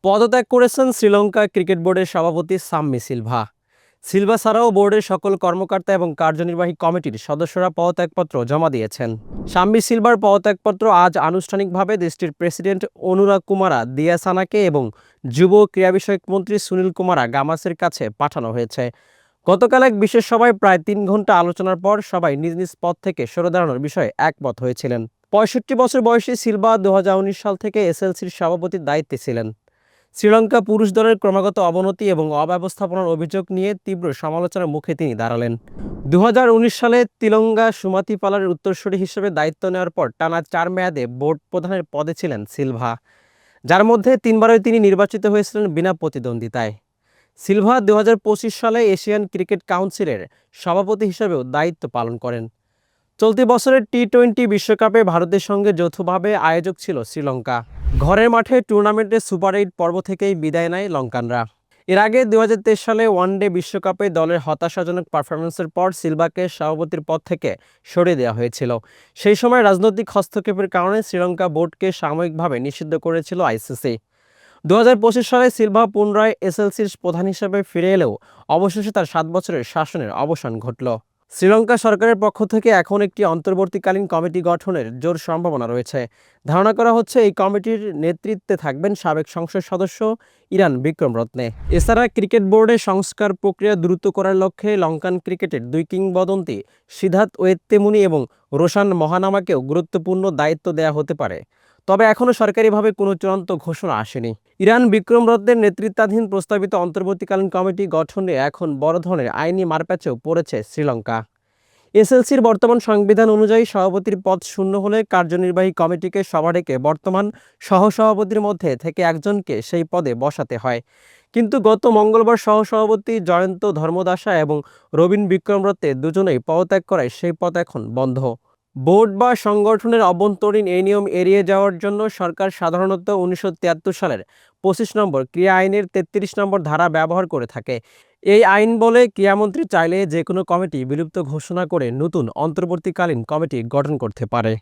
পদত্যাগ করেছেন শ্রীলঙ্কা ক্রিকেট বোর্ডের সভাপতি সাম্মি সিলভা। সিলভা ছাড়াও বোর্ডের সকল কর্মকর্তা এবং কার্যনির্বাহী কমিটির সদস্যরা পদত্যাগপত্র জমা দিয়েছেন। সাম্মি সিলভার পদত্যাগপত্র আজ আনুষ্ঠানিকভাবে দেশটির প্রেসিডেন্ট অনুরাগ কুমারা দিয়াসানাকে এবং যুব ক্রীড়া বিষয়ক মন্ত্রী সুনীল কুমারা গামাসের কাছে পাঠানো হয়েছে। গতকাল এক বিশেষ সভায় প্রায় ৩ ঘন্টা আলোচনার পর সবাই নিজ নিজ পদ থেকে সরে দাঁড়ানোর বিষয়ে একমত হয়েছিলেন। ৬৫ বছর বয়সী সিলভা ২০১৯ সাল থেকে এসএলসির সভাপতির দায়িত্বে ছিলেন। শ্রীলঙ্কা পুরুষ দলের ক্রমাগত অবনতি এবং অব্যবস্থাপনার অভিযোগ নিয়ে তীব্র সমালোচনার মুখে তিনি দাঁড়ালেন। ২০১৯ সালে তিলঙ্গা সুমাতিপালার উত্তরসূরি হিসেবে দায়িত্ব নেওয়ার পর টানা ৪ মেয়াদে বোর্ড প্রধানের পদে ছিলেন সিলভা, যার মধ্যে ৩বারই তিনি নির্বাচিত হয়েছিলেন বিনা প্রতিদ্বন্দ্বিতায়। সিলভা ২০২৫ সালে এশিয়ান ক্রিকেট কাউন্সিলের সভাপতি হিসেবেও দায়িত্ব পালন করেন। চলতি বছরের টি-20 বিশ্বকাপে ভারতের সঙ্গে যৌথভাবে আয়োজক ছিল শ্রীলঙ্কা। ঘরের মাঠে টুর্নামেন্টের সুপার ৮ পর্ব থেকেই বিদায় নেয় লঙ্কানরা। এর আগে ২০২৩ সালে ওয়ানডে বিশ্বকাপে দলের হতাশাজনক পারফরম্যান্সের পর সিলভাকে সভাপতির পদ থেকে সরিয়ে দেওয়া হয়েছিল। সেই সময় রাজনৈতিক হস্তক্ষেপের কারণে শ্রীলঙ্কা বোর্ডকে সাময়িকভাবে নিষিদ্ধ করেছিল আইসিসি। ২০২৫ সালে সিলভা পুনরায় এসএলসির প্রধান হিসেবে ফিরে এলেও অবশেষে তার ৭ বছরের শাসনের অবসান ঘটল। শ্রীলঙ্কা সরকারের পক্ষ থেকে এখন একটি অন্তর্বর্তীকালীন কমিটি গঠনের জোর সম্ভাবনা রয়েছে। ধারণা করা হচ্ছে এই কমিটির নেতৃত্বে থাকবেন সাবেক সংসদ সদস্য ইরান বিক্রমরত্নে। এছাড়া ক্রিকেট বোর্ডের সংস্কার প্রক্রিয়া দ্রুত করার লক্ষ্যে লঙ্কান ক্রিকেটের ২ কিংবদন্তি সিদ্ধার্থ ওয়েত্তেমুনি এবং রোশান মহানামাকেও গুরুত্বপূর্ণ দায়িত্ব দেওয়া হতে পারে। তবে এখনও সরকারিভাবে কোনো চূড়ান্ত ঘোষণা আসেনি। ইরান বিক্রমরত্নের নেতৃত্বাধীন প্রস্তাবিত অন্তর্বর্তীকালীন কমিটি গঠনে এখন বড় ধরনের আইনি মারপ্যাচেও পড়েছে শ্রীলঙ্কা। এসএলসির বর্তমান সংবিধান অনুযায়ী সভাপতির পদ শূন্য হলে কার্যনির্বাহী কমিটিকে সভা ডেকে বর্তমান সহসভাপতির মধ্যে থেকে একজনকে সেই পদে বসাতে হয়। কিন্তু গত মঙ্গলবার সহসভাপতি জয়ন্ত ধর্মদাসা এবং রবিন বিক্রমরত্নে দুজনেই পদত্যাগ করায় সেই পদ এখন বন্ধ। বোর্ড বা সংগঠনের অভ্যন্তরীণ এই নিয়ম এড়িয়ে যাওয়ার জন্য সরকার সাধারণত ১৯৭৩ সালের ২৫ নম্বর ক্রীড়া আইনের ৩৩ নম্বর ধারা ব্যবহার করে থাকে। এই আইন বলে ক্রীড়ামন্ত্রী চাইলে যে কোনো কমিটি বিলুপ্ত ঘোষণা করে নতুন অন্তর্বর্তীকালীন কমিটি গঠন করতে পারে।